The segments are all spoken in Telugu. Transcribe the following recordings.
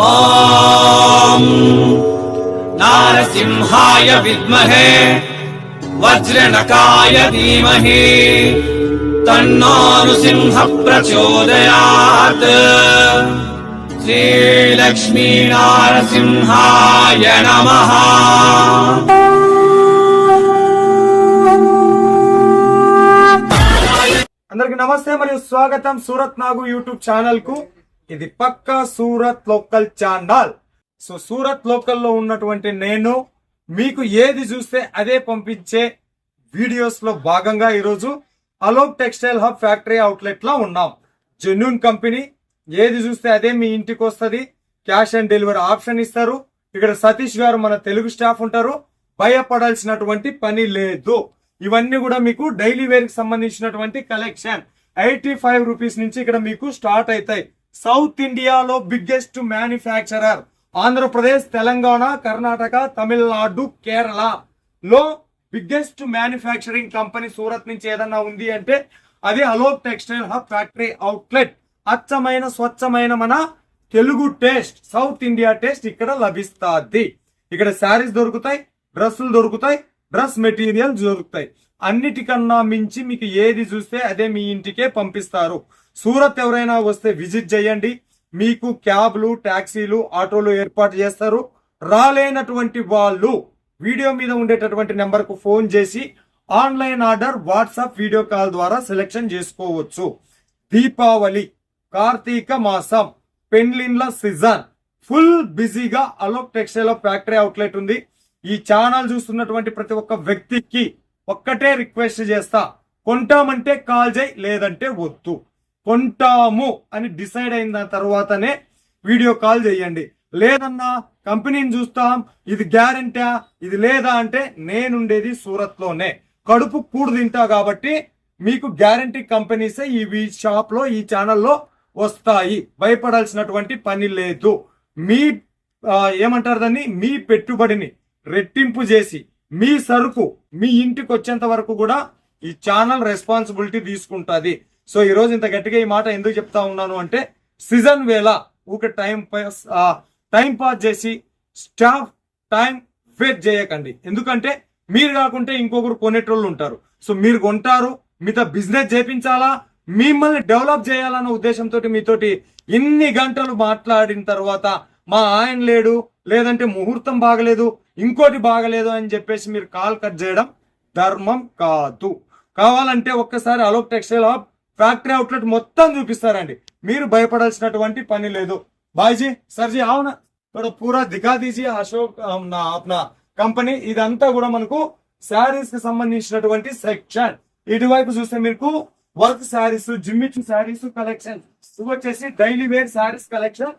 ఓం నారసింహాయ విద్మహే వజ్రనకాయ ధీమహి తన్నో నృసింహ ప్రచోదయాత్. శ్రీలక్ష్మీ నారసింహాయ నమః. అందరికి నమస్తే మరియు స్వాగతం సూరత్ నాగు యూట్యూబ్ ఛానల్ కు. ఇది పక్కా Surat local channel. So Surat local లో ఉన్నటువంటి నేను మీకు ఏది చూస్తే అదే పంపించే వీడియోస్ లో భాగంగా ఈరోజు Alok textile hub factory outlet లో ఉన్నాం. జెన్యూన్ కంపెనీ, ఏది చూస్తే అదే మీ ఇంటికి వస్తుంది. క్యాష్ అండ్ డెలివరీ ఆప్షన్ ఇస్తారు. ఇక్కడ సతీష్ గారు మన తెలుగు స్టాఫ్ ఉంటారు. భయపడాల్సినటువంటి పని లేదు. ఇవన్నీ కూడా మీకు డైలీ వేర్ కి సంబంధించినటువంటి కలెక్షన్ 85 రూపీస్ నుంచి ఇక్కడ మీకు స్టార్ట్ అవుతాయి. సౌత్ ఇండియాలో బిగ్గెస్ట్ మ్యానుఫ్యాక్చరర్ ఆంధ్రప్రదేశ్, తెలంగాణ, కర్ణాటక, తమిళనాడు, కేరళ లో బిగ్గెస్ట్ మ్యానుఫ్యాక్చరింగ్ కంపెనీ సూరత్ నుంచి ఏదన్నా ఉంది అంటే అది Alok textile hub factory outlet. అచ్చమైన స్వచ్ఛమైన మన Telugu taste, south India taste ఇక్కడ లభిస్తుంది. ఇక్కడ శారీస్ దొరుకుతాయి, డ్రెస్సులు దొరుకుతాయి, డ్రెస్ మెటీరియల్ దొరుకుతాయి. అన్నిటికన్నా మించి మీకు ఏది చూస్తే అదే మీ ఇంటికే పంపిస్తారు. సూరత్ ఎవరైనా వస్తే విజిట్ చేయండి. మీకు క్యాబ్లు, టాక్సీలు, ఆటోలు ఏర్పాటు చేస్తారు. రాలేనటువంటి వాళ్ళు వీడియో మీద ఉండేటటువంటి నెంబర్ కు ఫోన్ చేసి online order, WhatsApp video call ద్వారా సెలెక్షన్ చేసుకోవచ్చు. దీపావళి, కార్తీక మాసం, పెండ్లిన్ల సీజన్, ఫుల్ బిజీగా అలోక్ టెక్స్టైల్ ఫ్యాక్టరీ అవుట్లెట్ ఉంది. ఈ ఛానల్ చూస్తున్నటువంటి ప్రతి ఒక్క వ్యక్తికి ఒక్కటే రిక్వెస్ట్ చేస్తా, కొంటామంటే కాల్ చేయి, లేదంటే వద్దు. కొంటాము అని డిసైడ్ అయిన తర్వాతనే వీడియో కాల్ చేయండి. లేదన్నా కంపెనీని చూస్తాం, ఇది గ్యారెంటీ, ఇది లేదా అంటే నేనుండేది సూరత్ లోనే, కడుపు కూడు తింటా కాబట్టి మీకు గ్యారెంటీ కంపెనీసే ఈ షాప్ లో, ఈ ఛానల్లో వస్తాయి. భయపడాల్సినటువంటి పని లేదు. మీ ఏమంటారు దాన్ని, మీ పెట్టుబడిని రెట్టింపు చేసి మీ సరుకు మీ ఇంటికి వచ్చేంత వరకు కూడా ఈ ఛానల్ రెస్పాన్సిబిలిటీ తీసుకుంటుంది. సో ఈ రోజు ఇంత గట్టిగా ఈ మాట ఎందుకు చెప్తా ఉన్నాను అంటే, సీజన్ వేళ ఒక టైం పాస్ చేసి స్టాఫ్ టైం వేస్ట్ చేయకండి. ఎందుకంటే మీరు కాకుంటే ఇంకొకరు కొనేటోళ్ళు ఉంటారు. సో మీరు కొంటారు, మీతో బిజినెస్ చేయించాలా, మిమ్మల్ని డెవలప్ చేయాలన్న ఉద్దేశంతో మీతోటి ఇన్ని గంటలు మాట్లాడిన తర్వాత మా ఆయన లేడు, లేదంటే ముహూర్తం బాగలేదు, ఇంకోటి బాగలేదు అని చెప్పేసి మీరు కాల్ కట్ చేయడం ధర్మం కాదు. కావాలంటే ఒక్కసారి Alok textile hub factory outlet మొత్తం చూపిస్తారండి. మీరు భయపడాల్సినటువంటి పని లేదు. బాయ్జీ సర్జీ అవునా थोड़ा पूरा दिखा दीजिए అశోక్ अपना కంపెనీ. ఇదంతా కూడా మనకు శారీస్ కి సంబంధించినటువంటి సెక్షన్. ఇటువైపు చూస్తే మీకు వర్క్ శారీస్, జిమ్మిచు శారీస్ కలెక్షన్, ఇవి వచ్చేసి డైలీ వేర్ శారీస్ కలెక్షన్.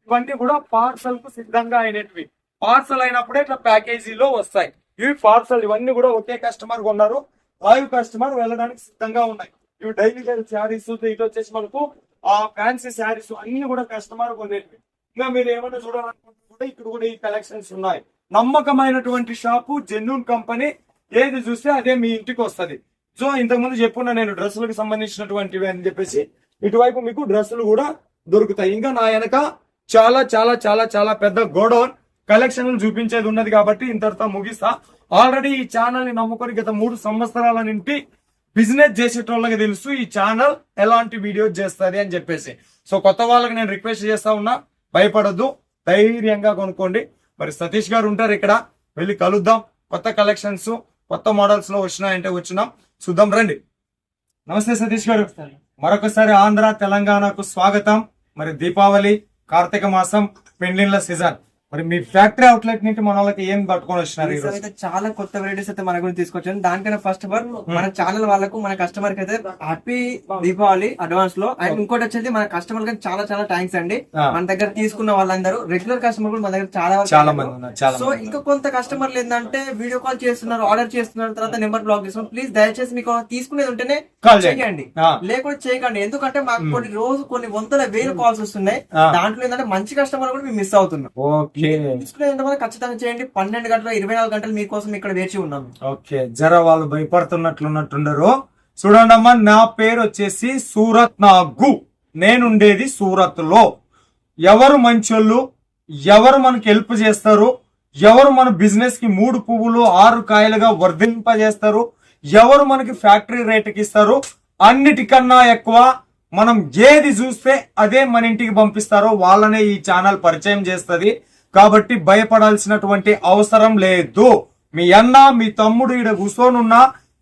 ఇవన్నీ కూడా పార్సల్ కు సిద్ధంగా అయినవి. పార్సల్ అయినప్పుడే ఇట్లా ప్యాకేజీలో వస్తాయి. ఇవి పార్సల్, ఇవన్నీ కూడా ఒకే కస్టమర్ కొన్నారు, లైవ్ కస్టమర్ వెళ్ళడానికి సిద్ధంగా ఉన్నాయి. ఇవి డైలీ వేర్ శారీస్, ఇటు వచ్చేసి మనకు ఫ్యాన్సీ శారీస్ అన్ని కూడా కస్టమర్ కొనేవి. ఇంకా మీరు ఏమైనా చూడాలనుకుంటే కూడా ఇక్కడ కూడా ఈ కలెక్షన్స్ ఉన్నాయి. నమ్మకమైనటువంటి షాపు, జెన్యూన్ కంపెనీ, ఏది చూస్తే అదే మీ ఇంటికి వస్తుంది. సో ఇంతకుముందు చెప్పున్నా నేను డ్రెస్సులకు సంబంధించినటువంటివి అని చెప్పేసి, ఇటువైపు మీకు డ్రెస్సులు కూడా దొరుకుతాయి. ఇంకా నా వెనక చాలా చాలా చాలా చాలా పెద్ద గోడౌన్ కలెక్షన్లు చూపించేది ఉన్నది కాబట్టి ఇంతటితో ముగిస్తా. ఆల్రెడీ ఈ ఛానల్ ని నమ్ముకొని గత 3 సంవత్సరాల నుండి బిజినెస్ చేసేటోళ్ళకి తెలుసు ఈ ఛానల్ ఎలాంటి వీడియోస్ చేస్తుంది అని చెప్పేసి. సో కొత్త వాళ్ళకి నేను రిక్వెస్ట్ చేస్తా ఉన్నా, భయపడద్దు, ధైర్యంగా కొనుక్కోండి. మరి సతీష్ గారు ఉంటారు ఇక్కడ, వెళ్ళి కలుద్దాం. కొత్త కలెక్షన్స్, కొత్త మోడల్స్ లో వచ్చినాయంటే వచ్చినాం, చూద్దాం రండి. నమస్తే సతీష్ గారు, మరొకసారి ఆంధ్ర తెలంగాణకు స్వాగతం. మరి దీపావళి, కార్తీక మాసం, పెండ్లిన్ల సీజన్, మరి మీ ఫ్యాక్టరీ అవుట్లెట్ నుంచి మన వాళ్ళకి ఏం పట్టుకొని వచ్చినారు? అయితే చాలా కొత్త వెరైటీస్ అయితే మన గురించి తీసుకొచ్చాను. దానికన్నా ఫస్ట్ ఆఫ్ ఆల్ మన ఛానల్ వాళ్ళకు, మన కస్టమర్ కి అయితే హ్యాపీ దీపావళి అడ్వాన్స్ లో. అండ్ ఇంకోటి వచ్చేసి మన కస్టమర్ కి చాలా చాలా థ్యాంక్స్ అండి. మన దగ్గర తీసుకున్న వాళ్ళందరూ రెగ్యులర్ కస్టమర్ కూడా మన దగ్గర చాలా మంది ఉన్నారు. సో ఇంకా కొంత కస్టమర్లు ఏంటంటే వీడియో కాల్ చేస్తున్నారు, ఆర్డర్ చేస్తున్నారు, తర్వాత నెంబర్ బ్లాక్ చేస్తున్నారు. ప్లీజ్ దయచేసి మీకు తీసుకునేది ఉంటేనే చేయండి, లేకపోతే చేయకండి. ఎందుకంటే మాకు కొన్ని వందల వేలు కాల్స్ వస్తున్నాయి. దాంట్లో ఏంటంటే మంచి కస్టమర్ కూడా మేము మిస్ అవుతున్నాం. తీసుకునేంత ఖచ్చితంగా చేయండి. 12 గంటలు 24 గంటలు మీకోసం ఇక్కడ వేచి ఉన్నాము. ఓకే, జర వాళ్ళు భయపడుతున్నట్లున్నట్టుండరు. చూడండి అమ్మా, నా పేరు వచ్చేసి సూరత్ నాగు, నేనుండేది సూరత్ లో. ఎవరు మంచోళ్ళు, ఎవరు మనకి హెల్ప్ చేస్తారు, ఎవరు మన బిజినెస్ కి 3 పువ్వులు 6 కాయలుగా వర్ధింపజేస్తారు, ఎవరు మనకి ఫ్యాక్టరీ రేటుకి ఇస్తారు, అన్నిటికన్నా ఎక్కువ మనం ఏది చూస్తే అదే మన ఇంటికి పంపిస్తారో వాళ్ళనే ఈ ఛానల్ పరిచయం చేస్తుంది. కాబట్టి భయపడాల్సినటువంటి అవసరం లేదు. మీ అన్న మీ తమ్ముడు ఈడ కూర్చొనున్నా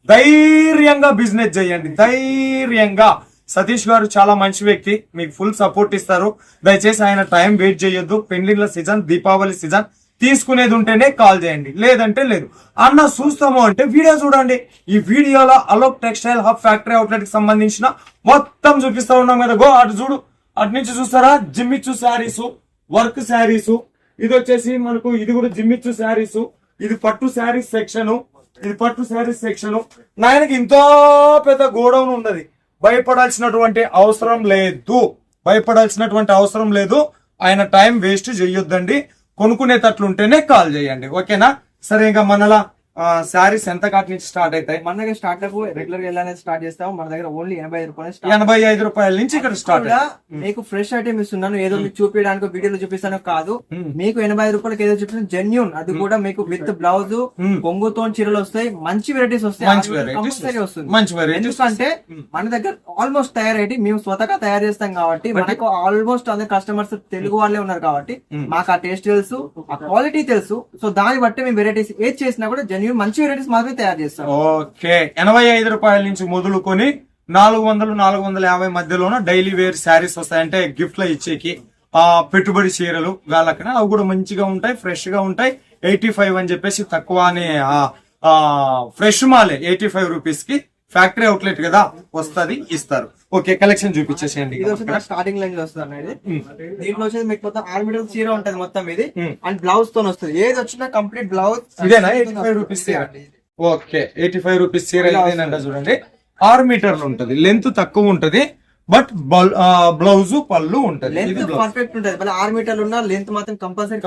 ధైర్యంగా బిజినెస్ చేయండి, ధైర్యంగా. సతీష్ గారు చాలా మంచి వ్యక్తి, మీకు ఫుల్ సపోర్ట్ ఇస్తారు. దయచేసి ఆయన టైం వెయిట్ చేయొద్దు. పెళ్లిళ్ళ సీజన్, దీపావళి సీజన్, తీసుకునేది ఉంటేనే కాల్ చేయండి, లేదంటే లేదు. అన్న చూస్తాము అంటే వీడియో చూడండి. ఈ వీడియోలో Alok textile hub factory outlet కి సంబంధించిన మొత్తం చూపిస్తా ఉన్నాం కదా. గో అటు చూడు, అటు నుంచి చూస్తారా జిమ్మిచ్చు శారీస్, వర్క్ శారీస్. ఇది వచ్చేసి మనకు ఇది కూడా జిమ్మిచ్చు శారీస్. ఇది పట్టు శారీస్ సెక్షన్, ఇది పట్టు శారీస్ సెక్షన్. నాయనకి ఇంతో పెద్ద గోడౌన్ ఉన్నది. భయపడాల్సినటువంటి అవసరం లేదు, భయపడాల్సినటువంటి అవసరం లేదు. ఆయన టైం వేస్ట్ చేయొద్దండి. కొనుక్కునేటట్లుంటేనే కాల్ చేయండి, ఓకేనా? సరే, ఇంకా మనలా శారీస్ ఎంత కాటి నుంచి స్టార్ట్ అవుతాయి? మన దగ్గర స్టార్ట్అప్ రెగ్యులర్ గా వెళ్ళాలని స్టార్ట్ చేస్తాం. మన దగ్గర ఓన్లీ 85 రూపాయలు, 85 రూపాయల నుంచి ఇక్కడ స్టార్ట్. మీకు ఫ్రెష్ ఐటమ్ ఇస్తున్నాను, ఏదో మీకు చూపించడానికి వీడియోలో చూపిస్తాను కాదు. మీకు 85 రూపాయలకి ఏదో చూపిస్తాను జెన్యూన్. అది కూడా మీకు విత్ బ్లౌజ్, కొంగుతో చీరలు వస్తాయి, మంచి వెరైటీస్ వస్తాయి. ఎందుకంటే మన దగ్గర ఆల్మోస్ట్ తయారైతే మేము స్వతగా తయారు చేస్తాం కాబట్టి, మనకు ఆల్మోస్ట్ అందరు కస్టమర్స్ తెలుగు వాళ్ళే ఉన్నారు కాబట్టి మాకు ఆ టేస్ట్ తెలుసు, ఆ క్వాలిటీ తెలుసు. సో దాన్ని బట్టి మేము వెరైటీస్ ఏది చేసినా కూడా జెన్యూన్ మంచి వెరైటీస్ మాత్రమే తయారు చేస్తాం. ఓకే, 85 రూపాయల నుంచి మొదలుకొని 400-450 మధ్యలోన డైలీ వేర్ శారీస్ వస్తాయి. అంటే గిఫ్ట్ లో ఇచ్చేకి పెట్టుబడి చీరలు గాలకన అవి కూడా మంచిగా ఉంటాయి, ఫ్రెష్ గా ఉంటాయి. 85 అని చెప్పేసి తక్కువనే ఫ్రెష్ మాలే 85 రూపీస్ కి ఫ్యాక్టరీ అవుట్లెట్ కదా వస్తది, ఇస్తారు. ఓకే, కలెక్షన్ చూపించేసేయండి. ఇది వచ్చి స్టార్టింగ్ లైన్ లో వస్తుంది. దీంట్లో వచ్చేసి మీకు మొత్తం 6 మీటర్ల చీర ఉంటది మొత్తం. ఇది అండ్ బ్లౌజ్ తో వస్తుంది. ఏది వచ్చినా కంప్లీట్ బ్లౌజ్ ఇదేనా 85 రూపీస్ చీర? ఓకే, 85 రూపీస్ చీర ఇదేనంట. చూడండి 6 మీటర్లు ఉంటది, లెంత్ తక్కువ ఉంటది, బట్ బ్లౌజ్ పళ్ళు ఉంటది. లెంత్ పర్ఫెక్ట్ ఉంటది. మళ్ళీ 6 మీటర్లు ఉన్న లెంత్ మాత్రం కంపల్సరీ.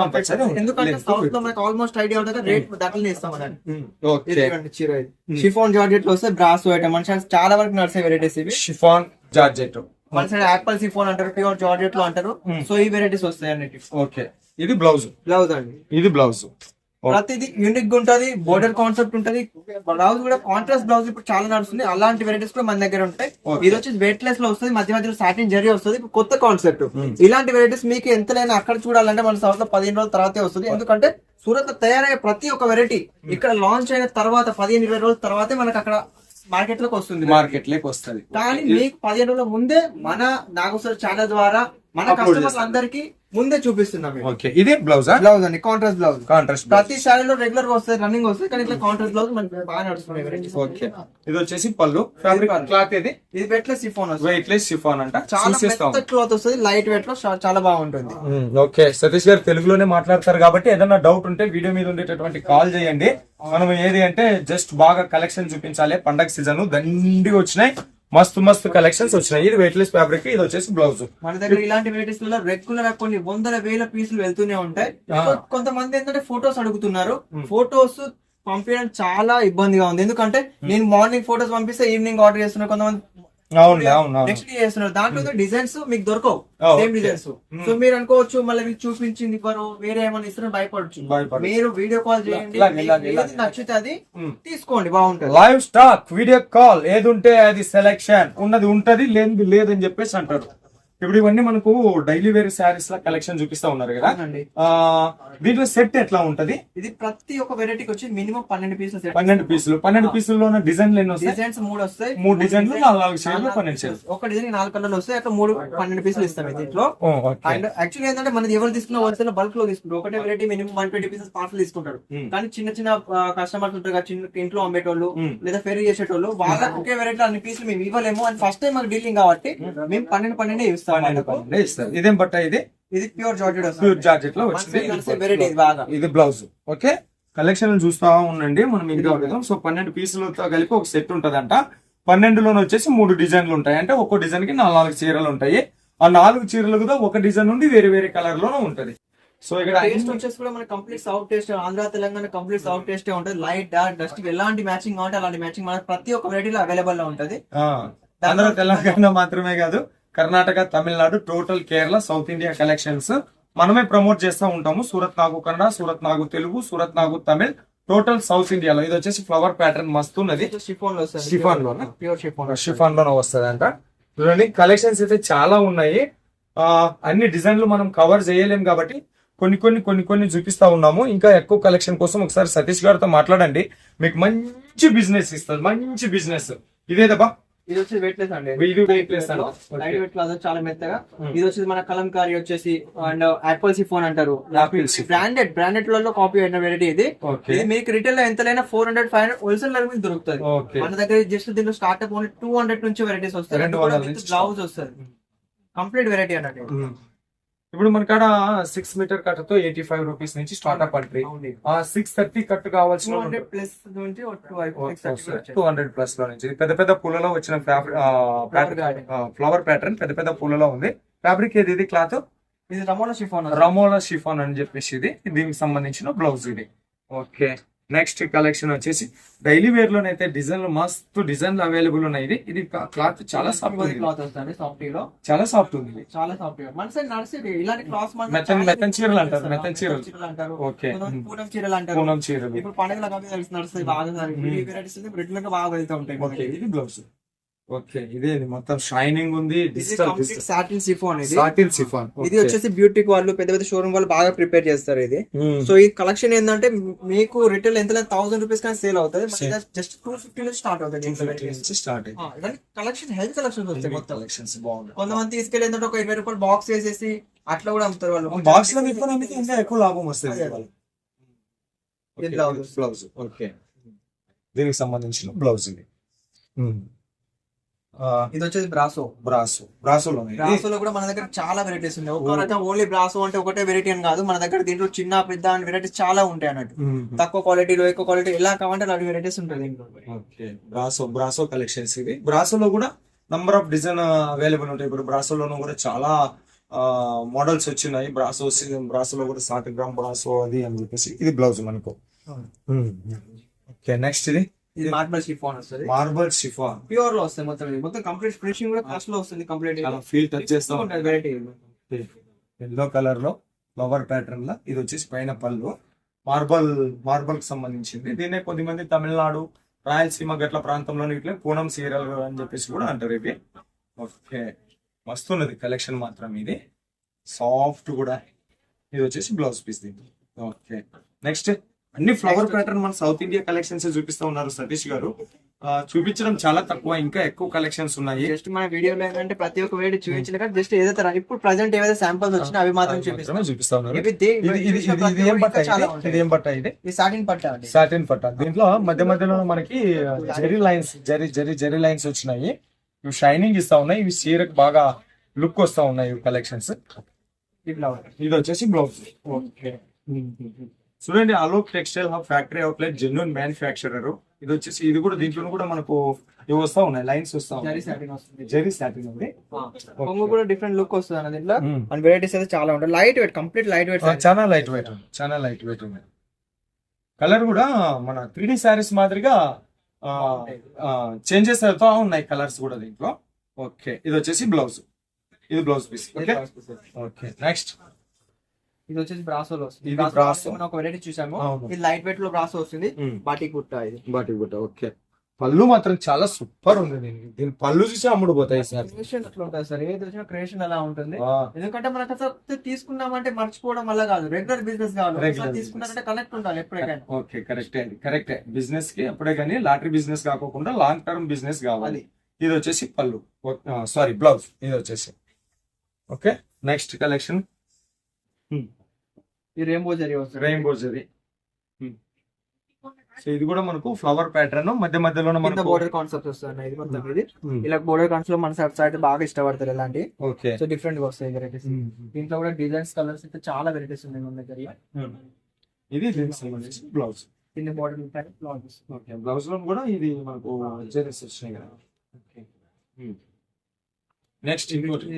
ఎందుకంటే సౌత్ లో మనకు ఆల్మోస్ట్ ఐడియా ఉంటుంది, రేట్ దాంట్లో ఇస్తాం అన్నట్టు. చీర షిఫాన్ జార్జెట్ లో వస్తే బ్రాస్ ఐటమ్ మన సైడ్ చాలా వరకు నడిచే వెరైటీస్ ఇవి. షిఫాన్ జార్జెట్ మన సైడ్ యాపిల్ షిఫాన్ అంటారు, ప్యూర్ జార్జెట్ లో అంటారు. సో ఈ వెరైటీస్ వస్తాయి అన్నిటి. ఓకే, ఇది బ్లౌజ్, బ్లౌజ్ అండి. ఇది బ్లౌజ్. ప్రతిది యూనిక్ గా ఉంటది, బోర్డర్ కాన్సెప్ట్ ఉంటది. బ్లౌజ్ కూడా కాంట్రాస్ట్ బ్లౌజ్ ఇప్పుడు చాలా నడుస్తుంది. అలాంటి వెరైటీస్ కూడా మన దగ్గర ఉంటాయి. ఇది వచ్చి వెయిట్ లెస్ లో వస్తుంది, మధ్య మధ్యలో సాటిన్ జరీ వస్తుంది. కొత్త కాన్సెప్ట్. ఇలాంటి వెరైటీస్ మీకు ఎంతైనా అక్కడ చూడాలంటే మన సౌత్ లో 15 రోజుల తర్వాతే వస్తుంది. ఎందుకంటే సూరత్ లో తయారయ్యే ప్రతి ఒక్క వెరైటీ ఇక్కడ లాంచ్ అయిన తర్వాత 15-20 రోజుల తర్వాతే మనకు అక్కడ మార్కెట్ లోకి వస్తుంది. మార్కెట్ లోకి వస్తుంది. కానీ మీకు 15 రోజుల ముందే మన నాగేశ్వర ఛానల్ ద్వారా మన కస్టమర్స్ అందరికి ముందే చూపిస్తున్నాం. ఓకే, ఇదే బ్లౌజ్ బ్లౌజ్ అండి, కాంట్రాస్ట్ బ్లౌజ్. కాంట్రాస్ట్ ప్రతి శారీలో రెగ్యులర్ గా వస్తాయి, రన్నింగ్ వస్తాయి. కానీ ఇట్లా కాంట్రాస్ట్ బ్లౌజ్ మనకి బాగా నడుస్తున్నాయి. ఓకే, ఇది వచ్చేసి పళ్ళు. ఫ్యాబ్రిక్ క్లాత్ ఇది వెయిట్లెస్ షిఫాన్ వస్తుంది. వెయిట్లెస్ షిఫాన్ అంట, చాలా మెత్త క్లాత్ వస్తుంది, లైట్ వెయిట్ లో చాలా బాగుంటుంది. ఓకే, సతీష్ గారు తెలుగులోనే మాట్లాడతారు కాబట్టి ఏదైనా డౌట్ ఉంటే వీడియో మీద ఉండేటటువంటి కాల్ చేయండి. మనం ఏది అంటే జస్ట్ బాగా కలెక్షన్ చూపించాలి. పండగ సీజన్ దండిగా వచ్చినాయి, మస్తు కలెక్షన్స్ వచ్చినాయి. ఇది వెయిట్లెస్ ఫ్యాబ్రిక్, ఇది వచ్చేసి బ్లౌజ్. మన దగ్గర ఇలాంటి వెరైటీస్ లో రెగ్యులర్ కొన్ని 100,000 పీసులు వెళ్తూనే ఉంటాయి. కొంతమంది ఏంటంటే ఫొటోస్ అడుగుతున్నారు. ఫొటోస్ పంపించడం చాలా ఇబ్బందిగా ఉంది. ఎందుకంటే నేను మార్నింగ్ ఫొటోస్ పంపిస్తే ఈవినింగ్ ఆర్డర్ చేస్తున్నారు. కొంతమంది నెక్స్ట్ డే చేస్తున్నారు. దాంట్లో డిజైన్స్ మీకు దొరకవు, సేమ్ డిజైన్స్. సో మీరు అనుకోవచ్చు మళ్ళీ మీకు చూపించింది ఇవ్వరు, వేరే ఏమైనా ఇస్తున్నారు, భయపడచ్చు. మీరు వీడియో కాల్ చేయండి, ఏది నచ్చితే అది తీసుకోండి, బాగుంటుంది. లైవ్ స్టాక్ వీడియో కాల్ ఏది ఉంటే అది సెలెక్షన్ ఉన్నది ఉంటది, లేనిది లేదని చెప్పేసి అంటారు. ఇప్పుడు ఇవన్నీ మనకు డైలీ వేర్ శారీస్ లా కలెక్షన్ చూపిస్తా ఉన్నారు కదా. దీంట్లో సెట్ ఎట్లా ఉంటది? ఇది ప్రతి ఒక్క వెరైటీకి వచ్చి మినిమం 12 పీసులు. 12 పీసులు. 12 పీసుల్లో డిజైన్లు ఎన్ని వస్తాయి? డిజైన్స్ 3 వస్తాయి. 3 డిజైన్లు, 4 షేడ్లు, 12 షేడ్లు. ఒక డిజైన్ 4 కలర్లు వస్తాయి. అట్లా 12 పీసులు ఇస్తాం దీంట్లో. అండ్ యాక్చువల్లీ ఏంటంటే మనది ఎవరు తీసుకున్న హోల్సేల్ బల్క్ లో తీసుకుంటారు. ఒకటే వెరైటీ మినిమం 120 పీసెస్ పార్సల్ తీసుకుంటారు. కానీ చిన్న కస్టమర్స్ ఉంటారు, చిన్న ఇంట్లో అమ్మేటోళ్ళు లేదా ఫెరీ చేసేటోళ్ళు, వాళ్ళకి ఒకే వెరైటీ అన్ని పీసులు మేము ఇవ్వలేము. అండ్ ఫస్ట్ టైం మాకు డీలింగ్ కాబట్టి మేము 12 ఇస్తాం. ఇదేం బట్ట? ఇది ప్యూర్ జార్జెట్. ప్యూర్ జార్జెట్ లో వచ్చింది. ఇది బ్లౌజ్. ఓకే, కలెక్షన్ చూస్తా ఉండండి మనం ఇంకా. సో 12 పీసులతో కలిపి ఒక సెట్ ఉంటదంట. 12లోనే వచ్చేసి 3 డిజైన్లు ఉంటాయి. అంటే ఒక్కో డిజైన్ కి 4 చీరలు ఉంటాయి. ఆ 4 చీరలు కూడా ఒక డిజైన్ నుండి వేరే కలర్ లోనే ఉంటది. సో ఇక్కడ టేస్ట్ వచ్చేసి కూడా మనకి complete south taste, Andhra Telangana complete south taste ఉంటుంది. లైట్ డార్క్ డస్ట్ ఎలాంటి మ్యాచింగ్ కావాలంటే అలాంటి మ్యాచింగ్ మనకి ప్రతి ఒక్క వెరైటీలో అవైలబుల్ లో ఉంటది. ఆంధ్ర తెలంగాణ మాత్రమే కాదు, Karnataka, Tamil Nadu, total Kerala, south India collections మనమే ప్రమోట్ చేస్తూ ఉంటాము. సూరత్ నాగు కన్నడ, సూరత్ నాగు తెలుగు, సూరత్ నాగు తమిళ్, టోటల్ సౌత్ ఇండియాలో. ఇది వచ్చేసి ఫ్లవర్ ప్యాటర్న్ మస్తు ఉన్నది. షిఫాన్ లో వస్తుంది. షిఫాన్ లో ప్యూర్ షిఫాన్. షిఫాన్ లోనే వస్తుంది అంట. చూడండి కలెక్షన్స్ అయితే చాలా ఉన్నాయి. అన్ని డిజైన్లు మనం కవర్ చేయలేం కాబట్టి కొన్ని చూపిస్తా ఉన్నాము. ఇంకా ఎక్కువ కలెక్షన్ కోసం ఒకసారి సతీష్ గారితో మాట్లాడండి, మీకు మంచి బిజినెస్ ఇస్తారు. మంచి బిజినెస్ ఇదేదబ్బా. ఇది వచ్చి వెయిట్ లెస్ అండి. ఇది weightless అండి. లైట్ వెయిట్ క్లాత్ చాలా మెత్తగా. ఇది వచ్చేసి మన కలంకారీ వచ్చేసి అండ్ యాపిల్ సిఫోన్ అంటారు. బ్రాండెడ్ లలో కాపీ అయిన వెరైటీ ఇది. ఇది మీకు రిటైల్ లో ఎంతైనా 400-500 హోల్సేల్ లో మీకు దొరుకుతుంది. మన దగ్గర జస్ట్ దీంట్లో స్టార్ట్అప్ ఓన్లీ 200 నుంచి వెరైటీస్ వస్తాయి. బ్లౌజ్ వస్తుంది, కంప్లీట్ వెరైటీ అన్నట్టు. ఇప్పుడు మన కాడ 6 మీటర్ కట్టతో 85 రూపీస్ నుంచి స్టార్ట్అప్ అంటారు. 630 కట్టు కావాల్సిన 200 ప్లస్ నుంచి 200 ప్లస్ లో నుంచి పెద్ద పెద్ద పూలలో వచ్చిన ఫ్లవర్ ప్యాటర్న్ పెద్ద పెద్ద పూలలో ఉంది. ఫ్యాబ్రిక్ ఏది? ఇది క్లాత్, ఇది రమోలా షిఫాన్ అని చెప్పేసి ఇది దీనికి సంబంధించిన బ్లౌజ్ ఇది. ఓకే, నెక్స్ట్ కలెక్షన్ వచ్చేసి డైలీ వేర్ లోనైతే డిజైన్లు మస్తు డిజైన్లు అవైలబుల్ ఉన్నాయి. ఇది క్లాత్ చాలా సాఫ్ట్ ఉంది. క్లాత్ వస్తుంది సాఫ్ట్ లో, చాలా సాఫ్ట్ ఉంది. చాలా సాఫ్ట్. మన సైడ్ నడిచేది ఇలాంటి క్లాత్ మెత్తన్ చీరలు అంటారు. మెత్తన్ చీరలు అంటారు. ఓకే, పూనం చీరలు అంటారు. పూనం చీరలు ఇప్పుడు పండుగలకు అవి తెలిసి నడుస్తాయి బాగా. ఈ వెరైటీస్ రెగ్యులర్ గా బాగా వెళ్తూ ఉంటాయి. ఓకే, ఇది బ్లౌజ్. ఓకే, ఇదే మొత్తం షైనింగ్ ఉంది. Digital satin chiffon. Satin chiffon. ఇది వచ్చేసి బ్యూటిక్ వాళ్ళు పెద్ద పెద్ద షోరూమ్ వాళ్ళు బాగా ప్రిపేర్ చేస్తారు ఇది. సో ఈ కలెక్షన్ ఏంటంటే మీకు రిటైల్ ఎంత 1000 రూపీస్ కానీ సేల్ అవుతుంది. జస్ట్ 250 నుంచి స్టార్ట్ అవుతుంది. కలెక్షన్ హెల్త్ కలెక్షన్స్ వస్తాయి. మొత్తం కలెక్షన్స్ బాగుంది. కొంతమంది తీసుకెళ్ళి ఏంటంటే ఒక 20 రూపాయలు బాక్స్ వేసేసి అట్లా కూడా అమ్ముతారు వాళ్ళు. బాక్స్ లో ఇంకా ఎక్కువ లాభం వస్తుంది. బ్లౌజ్. ఓకే, దీనికి సంబంధించిన బ్లౌజ్ ఇది. ఇది వచ్చేసి బ్రాసోలో కూడా మన దగ్గర చాలా వెరైటీస్ ఉన్నాయి. ఒక ఓన్లీ బ్రాసో అంటే ఒకటే వెరైటీ అని కాదు, మన దగ్గర దీంట్లో చిన్న పెద్ద వెరైటీస్ చాలా ఉంటాయి అన్నట్టు. తక్కువ క్వాలిటీలో ఎక్కువ క్వాలిటీ ఎలా కావాలంటే అలాంటి వెరైటీస్ ఉంటాయి దీంట్లో. బ్రాసో కలెక్షన్స్ ఇది. బ్రాసోలో కూడా నంబర్ ఆఫ్ డిజైన్ అవైలబుల్ ఉంటాయి. ఇప్పుడు బ్రాసోలోనూ కూడా చాలా మోడల్స్ వచ్చినాయి. బ్రాసోలో కూడా 60 గ్రామ్ బ్రాసో అది అని చెప్పేసి ఇది బ్లౌజ్ మనకు. ఓకే, నెక్స్ట్ ఇది మార్బల్ షిఫాన్ వస్తుంది. మార్బల్ షిఫాన్ ప్యూర్ లో వస్తుంది. మొత్తం కంప్లీట్ ఫినిషింగ్ కూడా కాస్ట్ లో వస్తుంది. కంప్లీట్ ఫీల్ టచ్ చేస్తా ఉంటుంది వెరైటీ. ఎల్లో కలర్ లో ఫ్లవర్ ప్యాటర్న్ లో ఇది వచ్చేసి పైన పళ్ళు మార్బల్ కి సంబంధించింది. దీన్నే కొద్దిమంది తమిళనాడు, రాయలసీమ గట్ల ప్రాంతంలో ఇట్లా పూనం సీరియల్ అని చెప్పేసి కూడా అంటారు ఇవి. ఓకే, మస్తున్నది కలెక్షన్ మాత్రం. ఇది సాఫ్ట్ కూడా. ఇది వచ్చేసి బ్లౌజ్ పీస్ దీనికి. ఓకే, నెక్స్ట్ అన్ని ఫ్లవర్ ప్యాటర్న్ మన సౌత్ ఇండియా కలెక్షన్స్ చూపిస్తా ఉన్నారు సతీష్ గారు. చూపించడం చాలా తక్కువ, ఇంకా ఎక్కువ కలెక్షన్స్ ఉన్నాయి. జస్ట్ మన వీడియోలో ఏంటంటే ప్రతి ఒక్క వీడియో చూపించలేక జస్ట్ ఏదైతే ఇప్పుడు ప్రజెంట్ ఏవైతే శాంపుల్స్ వచ్చినా అవి మాత్రం చూపిస్తా ఉన్నారు. సాటిన్ పట్ట. దీంట్లో మధ్యలో మనకి జెరీ లైన్స్ వచ్చినాయి. ఇవి షైనింగ్ ఇస్తా ఉన్నాయి. ఇవి చీరకు బాగా లుక్ వస్తా ఉన్నాయి కలెక్షన్స్. ఇది వచ్చేసి బ్లౌజ్. ఓకే, చూడండి Alok textile hub factory outlet genuine manufacturer. ఇది వచ్చేసి ఇది కూడా దీంట్లో కూడా మనకు ఇవి వస్తా ఉన్నాయి, లైన్స్ వస్తా ఉన్నాయి. జెరీ సాటిన్ ఉంది. కొంగు కూడా డిఫరెంట్ లుక్ వస్తుంది అన్న దీంట్లో. అండ్ వెరైటీస్ అయితే చాలా ఉంటాయి. Light weight, complete light weight, చాలా లైట్ వెయిట్ ఉంది. కలర్ కూడా మన 3D శారీస్ మాదిరిగా చేంజెస్ అవుతా ఉన్నాయి కలర్స్ కూడా దీంట్లో. ఓకే, ఇది వచ్చేసి బ్లౌజ్. ఇది బ్లౌజ్ పీస్. ఓకే, నెక్స్ట్ ఇది వచ్చేసి బ్రాసోలో వస్తుంది. ఇది బ్రాసో ఒక వెరైటీ చూసాము. ఇది లైట్ వెయిట్ లో బ్రాసో వస్తుంది. బాటిక్ బుట్ట. ఇది బాటిక్ బుట్ట. ఓకే, పళ్ళు మాత్రం చాలా సూపర్ ఉంది. దీని పళ్ళు చూసి అమ్ముడు పోతాయి సార్. క్రియేషన్ అట్లా ఉంటుంది సార్. ఏది వచ్చినా క్రియేషన్ అలా ఉంటుంది. ఎందుకంటే మనకు అసలు తీసుకున్నామంటే మర్చిపోవడం వల్ల కాదు, రెగ్యులర్ బిజినెస్ కావాలి. తీసుకున్నారంటే కనెక్ట్ ఉండాలి ఎప్పుడైనా. ఓకే, కరెక్టే. బిజినెస్ కి ఎప్పుడే కానీ లాటరీ బిజినెస్ కాకుండా లాంగ్ టర్మ్ బిజినెస్ కావాలి. ఇది వచ్చేసి పళ్ళు, సారీ బ్లౌజ్. ఇది వచ్చేసి ఓకే. నెక్స్ట్ కలెక్షన్ ఈ రెయిన్బో జరీ. సో ఇది కూడా మనకు ఫ్లవర్ ప్యాటర్న్ మధ్యలో మనకు బోర్డర్ కాన్సెప్ట్ వస్తుంది. ఇది మొత్తం ఇది ఇలా బోర్డర్ కాన్సెప్ట్ లో మన సైడ్ బాగా ఇష్టపడతారు ఇలాంటి. ఓకే, సో డిఫరెంట్ గా వస్తాయి వెరైటీస్. దీంట్లో కూడా డిజైన్స్, కలర్స్ అయితే చాలా వెరైటీస్ ఉన్నాయి మన దగ్గర. ఇది దీనికి సంబంధించి బ్లౌజ్. దీని బోర్డర్ బ్లౌజ్. ఓకే, బ్లౌజ్ లో కూడా ఇది మనకు జెరీస్ వచ్చినాయి కదా. ఓకే, నెక్స్ట్ ఇంకోటి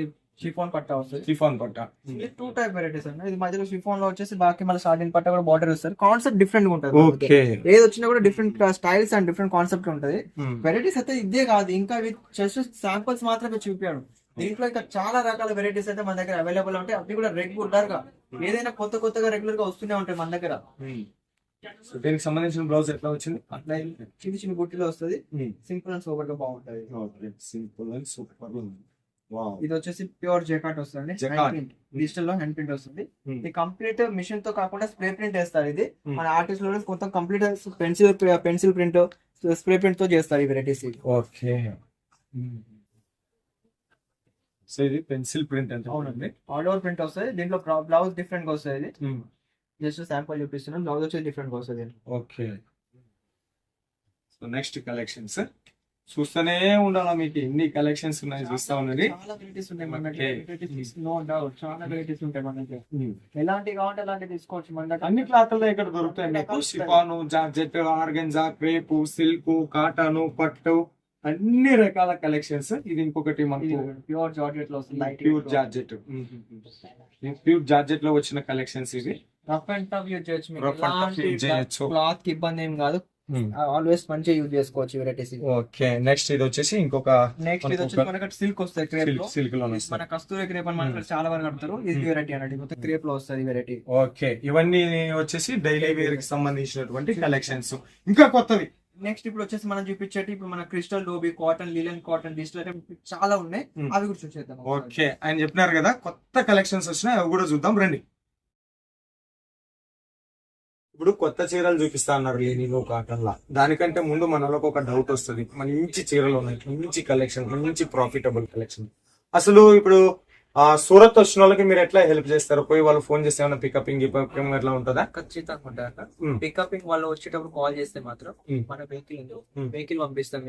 షిఫాన్ పట్టా వస్తుంది. షిఫాన్ పట్టా. ఇది 2 టైప్ వెరైటీస్ అన్న. ఇది మధ్యలో షిఫాన్ లో వచ్చేసి బాకి మళ్ళీ సాటిన్ పట్టా కూడా బార్డర్ వస్తారు. కాన్సెప్ట్ డిఫరెంట్ గా ఉంటుంది. ఓకే, ఏది వచ్చినా కూడా different styles and different concept ఉంటది. వెరైటీస్ అయితే ఇదే కాదు, ఇంకా జస్ట్ శాంపుల్స్ మాత్రమే చూపాడు. దీంట్లో ఇంకా చాలా రకాల వెరైటీస్ అయితే మన దగ్గర అవైలబుల్ ఉంటాయి. అవి కూడా రెగ్యులర్ గా ఏదైనా కొత్తగా రెగ్యులర్ గా వస్తూనే ఉంటాయి మన దగ్గర. సో దీనికి సంబంధించిన బ్లౌజ్ ఎట్లా వచ్చింది? అట్లా చిన్న బుట్టిలో వస్తుంది, సింపుల్ అండ్ సూపర్ గా బాగుంటది. Simple and super. ఇది వచ్చేసి ప్యూర్ జెకాట్ వస్తుంది, డిజిటల్ లో హ్యాండ్ ప్రింట్ వస్తుంది. ఇది కంప్లీట్ మిషన్ తో కాకుండా స్ప్రే ప్రింట్ వేస్తారు. ఇది మన ఆర్టిస్ట్ లో కొంత complete pencil print, spray print తో చేస్తారు ఈ వెరైటీస్. ఓకే, సో ఇది పెన్సిల్ ప్రింట్ అంటే అవునండి, ఆల్ ఓవర్ ప్రింట్ వస్తుంది. దీంట్లో బ్లౌజ్ డిఫరెంట్ గా వస్తుంది. ఇది జస్ట్ శాంపుల్ చూపిస్తున్నాం, బ్లౌజ్ వచ్చేసి డిఫరెంట్ గా వస్తుంది. ఓకే, సో నెక్స్ట్ కలెక్షన్స్ చూస్తూనే ఉండాలా, మీకు ఎన్ని కలెక్షన్స్ ఉన్నాయి చూస్తా ఉన్నది. చాలా వెరైటీస్ ఉన్నాయి మన దగ్గర, నో డౌట్ చాలా వెరైటీస్ ఉంటాయి మన దగ్గర. ఎలాంటి కావాలంటే అలాంటి తీసుకోవచ్చు మన దగ్గర. అన్ని క్లాత్లు ఇక్కడ దొరుకుతాయి మీకు. Chiffon, georgette, organza, crepe, silk, cotton, పట్టు, అన్ని రకాల కలెక్షన్స్. ఇది ఇంకొకటి మనకు ప్యూర్ జార్జెట్ లో వస్తుంది, ప్యూర్ జార్జెట్, ప్యూర్ జార్జెట్ లో వచ్చిన కలెక్షన్స్ ఇవి. Rough and tough use Rough and tough use చేయొచ్చు. క్లాత్ కి ఇబ్బంది ఏం కాదు, ఆల్వేస్ మంచిగా యూజ్ చేసుకోవచ్చు వెరైటీస్. ఓకే, నెక్స్ట్ ఇది వచ్చేసి ఇంకొక నెక్స్ట్ ఇది వచ్చేసి మనకి సిల్క్ వస్తుంది, క్రేప్ లో. సిల్క్ లో మన కస్తూరి క్రేప్ అని మనకి చాలా వరకు కడతారు. ఇది వెరైటీ అన్నట్టు క్రేప్ లో వస్తుంది వెరైటీ. ఓకే, ఇవన్నీ వచ్చేసి డైలీ వేర్ కి సంబంధించినటువంటి కలెక్షన్స్. ఇంకా కొత్తవి నెక్స్ట్ ఇప్పుడు వచ్చేసి మనం చూపించేటి ఇప్పుడు మన crystal dobby, cotton, linen cotton, digital చాలా ఉన్నాయి. అవి కూడా చూసేద్దాం. ఓకే, ఆయన చెప్పినారు కదా కొత్త కలెక్షన్స్ వచ్చినాయి, అవి కూడా చూద్దాం రండి. ఇప్పుడు కొత్త చీరలు చూపిస్తా అన్నారు లేనిలో కాటన్ లా. దానికంటే ముందు మనలోకి ఒక డౌట్ వస్తుంది, మంచి చీరలు ఉన్నాయి, మంచి కలెక్షన్, మంచి ప్రాఫిటబుల్ కలెక్షన్. అసలు ఇప్పుడు సూరత్ వచ్చిన వాళ్ళకి మీరు ఎట్లా హెల్ప్ చేస్తారు? పోయి వాళ్ళు ఫోన్ చేస్తే ఏమైనా పికపింగ్ ఎట్లా ఉంటుందా? ఖచ్చితంగా ఉంటారు. పికపింగ్ వాళ్ళు వచ్చేటప్పుడు కాల్ చేస్తే మాత్రం మన వెహికల్ పంపిస్తాం.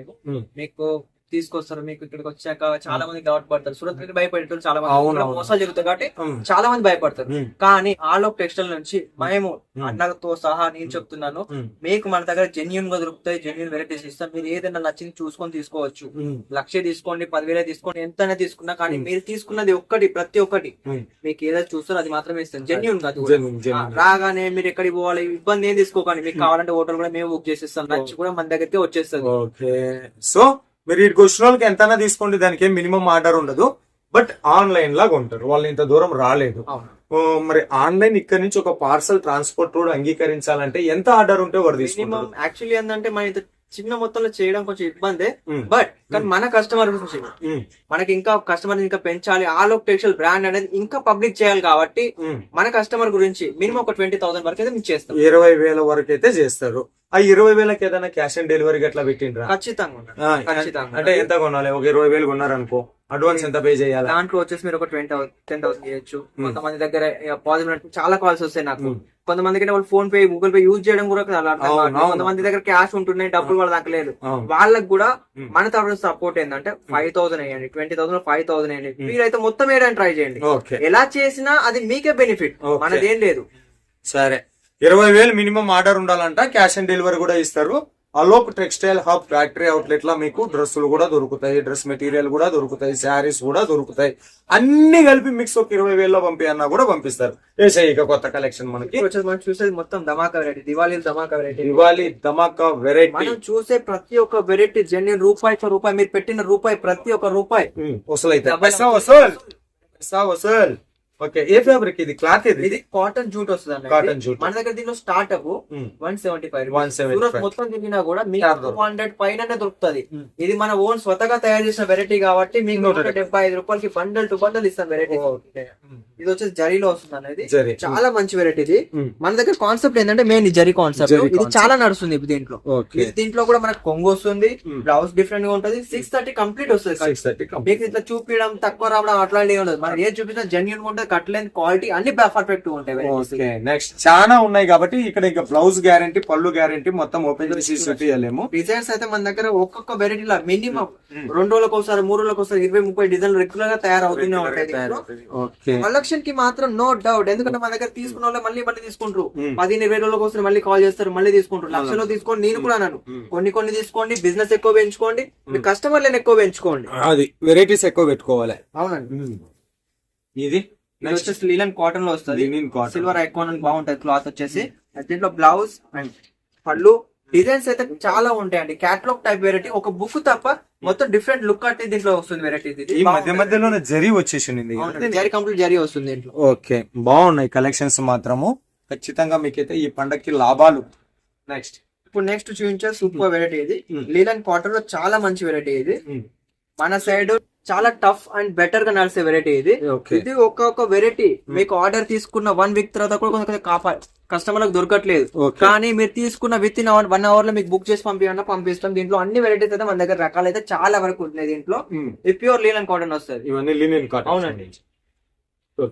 మీకు తీసుకొస్తారు. మీకు ఇక్కడికి వచ్చాక చాలా మంది డౌట్ పడతారు. సూరత్ భయపడేటప్పుడు చాలా మంది మోసాలు జరుగుతాయి కాబట్టి చాలా మంది భయపడతారు. కానీ ఆల్ ఆఫ్ టెక్స్టైల్ నుంచి మేము అన్నతో సహా నేను చెప్తున్నాను, మీకు మన దగ్గర జెన్యూన్ గా దొరుకుతాయి, జెన్యూన్ వెరైటీస్ ఇస్తాం. మీరు ఏదైనా నచ్చింది చూసుకొని తీసుకోవచ్చు. 1,00,000 తీసుకోండి, 10,000 తీసుకోండి, ఎంతైనా తీసుకున్నా. కానీ మీరు తీసుకున్నది ఒక్కటి, ప్రతి ఒక్కటి మీకు ఏదైతే చూస్తారో అది మాత్రమే ఇస్తాం, జెన్యూన్ గా. రాగానే మీరు ఎక్కడికి పోవాలి ఇబ్బంది ఏం తీసుకోకండి. మీకు కావాలంటే హోటల్ కూడా మేము బుక్ చేసేస్తాం, నచ్చి కూడా మన దగ్గరికి వచ్చేస్తుంది. ఓకే, సో మీరు ఇక్కడికి వచ్చిన వాళ్ళకి ఎంతైనా తీసుకోండి, దానికి ఏం మినిమం ఆర్డర్ ఉండదు. బట్ ఆన్లైన్ లాగా ఉంటారు, వాళ్ళు ఇంత దూరం రాలేదు. మరి ఆన్లైన్ ఇక్కడ నుంచి ఒక పార్సల్ ట్రాన్స్పోర్ట్ కూడా అంగీకరించాలంటే ఎంత ఆర్డర్ ఉంటే వాడు తీసుకుంటారు? యాక్చువల్లీ ఏంటంటే మన ఇంత చిన్న మొత్తంలో చేయడం కొంచెం ఇబ్బందే. బట్ కానీ మన కస్టమర్ గురించి మనకి ఇంకా కస్టమర్ ఇంకా పెంచాలి, ఆల్ ఆఫ్ టెక్స్టైల్ బ్రాండ్ అనేది ఇంకా పబ్లిక్ చేయాలి. కాబట్టి మన కస్టమర్ గురించి మినిమం ఒక 20,000 వరకు అయితే మేము చేస్తాం. 20,000 వరకు అయితే చేస్తారు. ఆ 20,000కి ఏదైనా క్యాష్ ఆన్ డెలివరీ అట్లా పెట్టిండ్రా? ఖచ్చితంగా. అంటే ఎంత కొనాలి? ఒక 20,000 కొన్నారనుకో, అడ్వాన్స్ ఎంత పే చేయాలి? దాంట్లో వచ్చేసి మీరు ఒక 10,000 చేయొచ్చు. కొంతమంది దగ్గర పాజిటివ్ చాలా కాల్స్ వస్తాయి నాకు. కొంతమందికి వాళ్ళు phone pay, Google pay use చేయడం కూడా కొంతమంది దగ్గర క్యాష్ ఉంటున్నాయి, డబ్బులు వాళ్ళ దక్కలేదు. వాళ్ళకి కూడా మన తరఫున సపోర్ట్ ఏంటంటే 5,000 వేయండి, 20,000 5,000 వేయండి. మీరైతే మొత్తం వేయడానికి ట్రై చేయండి. ఎలా చేసినా అది మీకే బెనిఫిట్, మనదేం లేదు. సరే, 20,000 మినిమం ఆర్డర్ ఉండాలంట. క్యాష్ ఆన్ డెలివరీ కూడా ఇస్తారు. Alok textile hub factory outlet లో మీకు డ్రెస్సులు కూడా దొరుకుతాయి, డ్రెస్ మెటీరియల్ కూడా దొరుకుతాయి, శారీస్ కూడా దొరుకుతాయి. అన్ని కలిపి మిక్స్ ఒక 20,000 పంపియన్నా కూడా పంపిస్తారు. ఇక కొత్త కలెక్షన్ మనకి మనం చూసేది మొత్తం ధమాకా వెరైటీ, దివాళీ ధమాకా వెరైటీ. మనం చూసే ప్రతి ఒక్క వెరైటీ జెన్యూన్, రూపాయి మీరు పెట్టిన ప్రతి ఒక్క రూపాయి వసూలు. ఓకే, ఏ ఫ్యాబ్రిక్ ఇది? క్లాత్ ఇది కాటన్ జూట్ వస్తుంది. కాటన్ జూట్ మన దగ్గర దీనిలో స్టార్ట్అప్ 175 మొత్తం తిరిగినా కూడా మీకు 200 పైన దొరుకుతుంది. ఇది మన ఓన్ స్వతగా తయారు చేసిన వెరైటీ కాబట్టి మీకు 175 రూపాయలకి బండల్ టు బండల్ ఇస్తాం వెరైటీ. ఇది వచ్చేసి జరీలో వస్తుంది అనేది, చాలా మంచి వెరైటీ. ఇది మన దగ్గర కాన్సెప్ట్ ఏంటంటే మెయిన్ జరీ కాన్సెప్ట్, ఇది చాలా నడుస్తుంది దీంట్లో. దీంట్లో కూడా మనకు కొంగు వస్తుంది, బ్లౌజ్ డిఫరెంట్ గా ఉంటుంది. 630 కంప్లీట్ వస్తుంది. మీకు ఇట్లా చూపించడం తక్కువ రావడం అట్లాంటివి ఉండదు. మనం ఏది చూపించినా జెన్యూన్ ఉంటుంది, కట్లెన్ క్వాలిటీ అన్ని పర్ఫెక్ట్ ఉంటాయి. నెక్స్ట్ చాలా ఉన్నాయి కాబట్టి ఇక్కడ ఇంకా బ్లౌజ్ గ్యారంటీ, పళ్ళు గ్యారంటీ, మొత్తం ఓపెన్ చేసి చూపించలేము. డిజైన్స్ అయితే మన దగ్గర ఒక్కొక్క వెరైటీలో మినిమం 2 రోజులకు ఒకసారి, 3 రోజులకు ఒకసారి 20-30 డిజైన్లు రెగ్యులర్ గా తయారవుతూనే ఉంటాయి. కలెక్షన్ కి మాత్రం నో డౌట్, ఎందుకంటే మన దగ్గర తీసుకున్న వాళ్ళు మళ్ళీ తీసుకుంటారు. 15-20 రోజులకు ఒకసారి మళ్ళీ కాల్ చేస్తారు, మళ్ళీ తీసుకుంటారు. 1,00,000 తీసుకోండి, నేను కూడా అన్నాను, కొన్ని తీసుకోండి, బిజినెస్ ఎక్కువ పెంచుకోండి, మీ కస్టమర్లను ఎక్కువ పెంచుకోండి, అది వెరైటీస్ ఎక్కువ పెట్టుకోవాలి. అవునండి. ఇది వచ్చేసి లీలన్ కాటన్ లో వస్తుంది, సిల్వర్ ఐకాన్ బాగుంటది క్లాత్ వచ్చేసి. దీంట్లో బ్లౌజ్ అండ్ పళ్ళు డిజైన్స్ అయితే చాలా ఉంటాయండి. క్యాటలాగ్ టైప్ వెరైటీ, ఒక బుక్ తప్ప మొత్తం డిఫరెంట్ లుక్ అంటే దీంట్లో వస్తుంది వెరైటీ. ఈ మధ్య మధ్యలో జరీ వచ్చేసింది, జరీ కంప్లీట్ జరీ వస్తుంది దీంట్లో. ఓకే, బాగున్నాయి కలెక్షన్స్ మాత్రము. ఖచ్చితంగా మీకైతే ఈ పండక్కి లాభాలు. నెక్స్ట్ ఇప్పుడు నెక్స్ట్ చూపించే సూపర్ వెరైటీ ఇది. లీలన్ కాటన్ లో చాలా మంచి వెరైటీ ఇది. మన సైడ్ చాలా టఫ్ అండ్ బెటర్ గా నడిచే వెరైటీ ఇది. ఇది ఒక్కొక్క వెరైటీ మీకు ఆర్డర్ తీసుకున్న 1 వీక్ తర్వాత కూడా కొంచెం కస్టమర్ లకు దొరకట్లేదు. కానీ మీరు తీసుకున్న విత్ ఇన్ 1 అవర్ లో మీకు బుక్ చేసి పంపిస్తాం. దీంట్లో అన్ని వెరైటీస్ అయితే మన దగ్గర రకాలు అయితే చాలా వరకు ఉన్నాయి. దీంట్లో ఇది ప్యూర్ లీలన్ కాటన్ వస్తుంది. ఇవన్నీ లినెన్ కాటన్. అవునండి.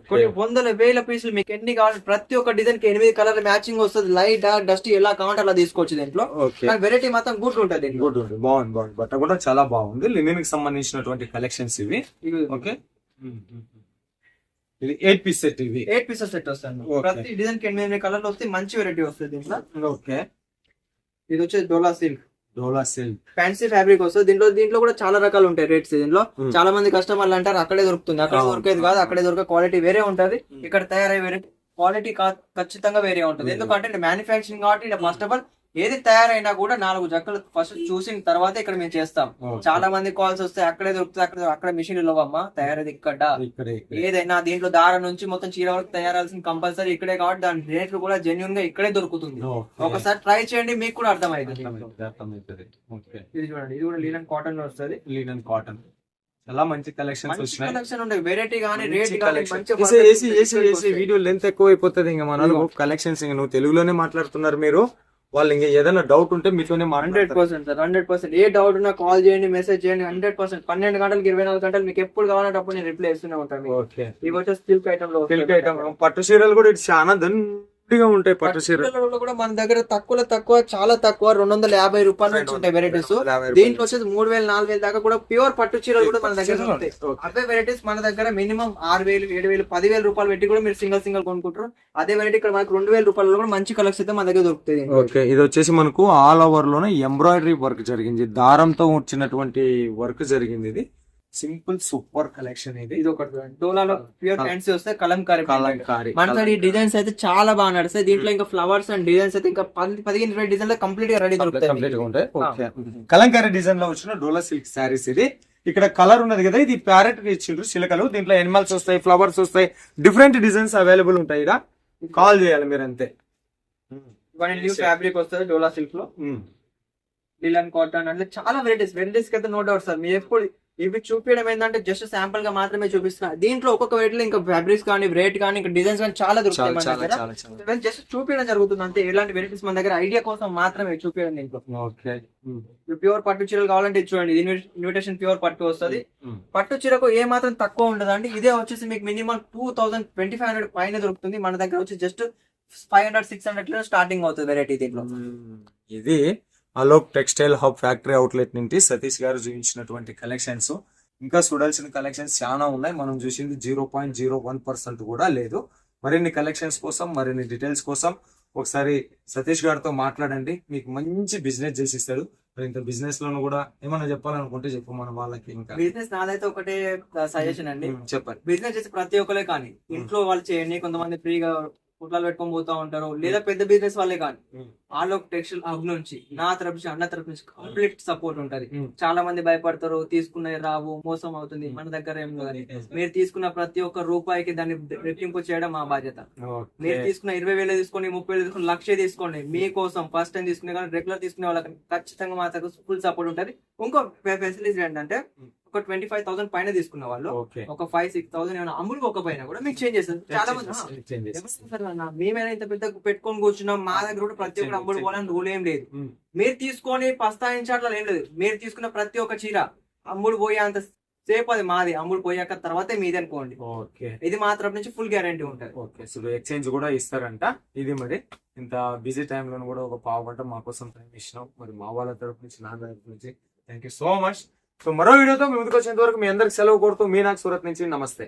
కొన్ని వందల వేల పీసులు మీకు ఎన్ని కావాలి, ప్రతి ఒక్క డిజైన్ కి 8 కలర్ మ్యాచింగ్ వస్తుంది. లైట్ డార్క్ డస్ట్ ఎలా కావాలంటే అలా తీసుకోవచ్చు. దీంట్లో వెరైటీ మాత్రం గుడ్ ఉంటుంది. బాగుంది. బట్ట కూడా చాలా బాగుంది. లినెన్ కి సంబంధించినటువంటి కలెక్షన్స్ ఇవి. ఓకే, ఇది 8 పీస్ సెట్. ఇవి 8 పీసెస్ సెట్ వస్తుంది. ప్రతి డిజైన్ కి 8 కలర్లు వస్తే మంచి వెరైటీ వస్తుంది దీంట్లో. ఓకే, ఇది వచ్చేసి డోలా సిల్క్. ఫ్యాన్సీ ఫ్యాబ్రిక్ వస్తుంది. దీంట్లో కూడా చాలా రకాలు ఉంటాయి రేట్స్. దీంట్లో చాలా మంది కస్టమర్లు అంటారు అక్కడే దొరుకుతుంది, అక్కడ దొరికేది కాదు. అక్కడే దొరికే క్వాలిటీ వేరే ఉంటది, ఇక్కడ తయారయ్యే వెరైటీ క్వాలిటీ ఖచ్చితంగా వేరే ఉంటుంది. ఎందుకంటే మ్యానుఫ్యాక్చరింగ్ కాబట్టి ఫస్ట్ ఆఫ్ ఆల్ ఏది తయారైనా కూడా 4 జక్కలు ఫస్ట్ చూసిన తర్వాత ఇక్కడ మేము చేస్తాం. చాలా మంది కాల్స్ వస్తే అక్కడే దొరుకుతుంది, అక్కడ మిషన్ లేవమ్మా, తయారైంది ఇక్కడ. ఏదైనా దీంట్లో దారం నుంచి మొత్తం చీర వరకు తయారాల్సిన కంపల్సరీ ఇక్కడే కాబట్టి దాని రేట్లు కూడా జెన్యున్ గా ఇక్కడే దొరుకుతుంది. ఒకసారి ట్రై చేయండి, మీకు కూడా అర్థమవుతుంది. ఇది చూడండి, ఇది కూడా లీలన్ కాటన్ లో వస్తుంది. లీలన్ కాటన్ చాలా మంచి కలెక్షన్స్ వచ్చినాయి. కలెక్షన్ ఉంటాయి, వెరైటీ గానీ రేట్ గానీ. వీడియో లెంత్ ఎక్కువ అయిపోతుంది. ఇంకా మన కలెక్షన్స్ ఇంకా నువ్వు తెలుగులోనే మాట్లాడుతున్నారు మీరు. వాళ్ళు ఇంకా ఏదైనా డౌట్ ఉంటే మీతోనే 100% సార్, 100%. ఏ డౌట్ ఉన్నా కాల్ చేయండి, మెసేజ్ చేయండి. 100% 12 గంటలకి 24 గంటలు మీకు ఎప్పుడు కావాలంటే అప్పుడు నేను రిప్లై ఇస్తూనే ఉంటాను. ఇవి వచ్చేసి సిల్క్ ఐటమ్ లో, పట్టు చీరలు కూడా ఇటు చాలా దండిగా ఉంటాయి. పట్టు చీరలు కూడా మన దగ్గర తక్కువ చాలా తక్కువ 250 రూపాయల నుంచి ఉంటాయి వెరైటీస్. దీంట్లో వచ్చేసి 3000-4000 దాకా కూడా ప్యూర్ పట్టు చీరలు కూడా మన దగ్గర ఉంటాయి. అవే వెరైటీస్ మన దగ్గర మినిమం 6000, 7000, 10,000 రూపాయలు పెట్టి కూడా మీరు సింగల్ కొనుక్కుంటారు. అదే వెరైటీ ఇక్కడ మనకు 2000 రూపాయలు కూడా మంచి కలెక్షన్ అయితే మన దగ్గర దొరుకుతాయి. ఓకే, ఇది వచ్చేసి మనకు ఆల్ ఓవర్ లోనే ఎంబ్రాయిడరీ వర్క్ జరిగింది, దారంతో వచ్చినటువంటి వర్క్ జరిగింది. ఇది సింపుల్ సూపర్ కలెక్షన్. ఇది ఒకటి డోలాలో ప్యూర్ ఫ్యాన్సీ వస్తే కలంకారీ. మన సైడ్ ఈ డిజైన్స్ అయితే చాలా బాగా నడుస్తాయి. దీంట్లో ఇంకా ఫ్లవర్స్ అండ్ డిజైన్స్ అయితే ఇంకా 15-20 డిజైన్ కంప్లీట్ గా రెడీ దొరుకుతాయి. కలంకారీ డిజైన్ లో వచ్చిన డోలా సిల్క్ శారీస్. ఇది ఇక్కడ కలర్ ఉన్నది కదా, ఇది ప్యారెట్ ఇచ్చిండ్రు చిలకలు. దీంట్లో ఎనిమల్స్ వస్తాయి, ఫ్లవర్స్ వస్తాయి, డిఫరెంట్ డిజైన్స్ అవైలబుల్ ఉంటాయి. ఇక్కడ కాల్ చేయాలి మీరు అంతే. న్యూ ఫ్యాబ్రిక్ వస్తుంది డోలా సిల్క్ లో. లిలన్ కాటన్ అంటే చాలా వెరైటీస్ అయితే నో డౌట్ సార్. మీరు ఎప్పుడు ఇవి చూపించడం ఏంటంటే జస్ట్ శాంపుల్ గా మాత్రమే చూపిస్తున్నా. దీంట్లో ఒక్కొక్క వెరైటీలో ఇంకా ఫ్యాబ్రిక్స్ కానీ, రేట్ కానీ, ఇంకా డిజైన్స్ కానీ చాలా దొరుకుతాయి. జస్ట్ చూపించడం జరుగుతుంది అంతే. ఎలాంటి వెరైటీస్ మన దగ్గర ఐడియా కోసం మాత్రమే చూపించడం. దీంట్లో ప్యూర్ పట్టు చీరలు కావాలంటే చూడండి, ఇన్విటేషన్ ప్యూర్ పట్టు వస్తుంది. పట్టు చీరకు ఏ మాత్రం తక్కువ ఉండదు అండి. ఇదే వచ్చేసి మీకు మినిమం 2000-2500 పైన దొరుకుతుంది. మన దగ్గర వచ్చి జస్ట్ 500-600 స్టార్టింగ్ అవుతుంది వెరైటీ దీంట్లో. ఇది Alok textile hub factory outlet నుండి సతీష్ గారు చూపించినటువంటి కలెక్షన్స్. ఇంకా చూడాల్సిన కలెక్షన్స్ చాలా ఉన్నాయి. మనం చూసింది 0.01% కూడా లేదు. మరిన్ని కలెక్షన్స్ కోసం, మరిన్ని డీటెయిల్స్ కోసం ఒకసారి సతీష్ గారితో మాట్లాడండి. మీకు మంచి బిజినెస్ చేసిస్తాడు. మరి ఇంత బిజినెస్ లోను కూడా ఏమన్నా చెప్పాలనుకుంటే చెప్పు మన వాళ్ళకి. ఇంకా బిజినెస్ నాదైతే ఒకటే సజెషన్ అండి, చెప్పండి. బిజినెస్ చేసి ప్రతి ఒక్కరే కానీ ఇంట్లో వాళ్ళు చేయండి. కొంతమంది ఫ్రీగా పుట్లాలు పెట్టుకొని పోతా ఉంటారు, లేదా పెద్ద బిజినెస్ వాళ్ళే కానీ ఆలోక్ టెక్స్టైల్ హబ్ నుంచి నా తరపు నుంచి, అన్న తరపు నుంచి కంప్లీట్ సపోర్ట్ ఉంటది. చాలా మంది భయపడతారు, తీసుకున్నది రావు, మోసం అవుతుంది. మన దగ్గర ఏం లేదు. మీరు తీసుకున్న ప్రతి ఒక్క రూపాయికి దాన్ని రెట్టింపు చేయడం మా బాధ్యత. మీరు తీసుకున్న 20,000 తీసుకోండి, 30,000 తీసుకోండి, 1,00,000 తీసుకోండి, మీకోసం ఫస్ట్ టైం తీసుకునే కానీ రెగ్యులర్ తీసుకునే వాళ్ళకి ఖచ్చితంగా మా దగ్గర ఫుల్ సపోర్ట్ ఉంటది. ఇంకో ఫెసిలిటీ ఏంటంటే ఒక 25,000 పైన తీసుకున్న వాళ్ళు ఒక 5-6,000 ఏమైనా అమ్ముడు ఒక పైన కూడా మీకు చేంజ్ చేస్తారు. చాలా మంది మేమైనా ఇంత పెద్ద పెట్టుకొని కూర్చున్నాం, మా దగ్గర కూడా ప్రతి ఒక్కరు అమ్ముడు పోవాలని రూల్ ఏం లేదు. మీరు తీసుకొని పస్తాయించట్లా ఏం లేదు. మీరు తీసుకున్న ప్రతి ఒక్క చీర అమ్ముడు పోయే అంత సేపు అది మాది, అమ్ముడు పోయాక తర్వాతే మీది అనుకోండి. ఇది మాత్రం నుంచి ఫుల్ గ్యారంటీ ఉంటుంది. ఓకే, సో ఎక్స్చేంజ్ కూడా ఇస్తారంట. ఇది మరి ఇంత బిజీ టైమ్ లో కూడా ఒక పావు గంట మా కోసం టైం ఇచ్చినాం. మరి మా వాళ్ళ తరపు నుంచి, నా తరపు నుంచి thank you so much. So మరో వీడియోతో మీ ముందుకు వచ్చేంత వరకు మీ అందరికి సెలవు కోరుతూ మీ నాకు సూరత్ నుంచి నమస్తే.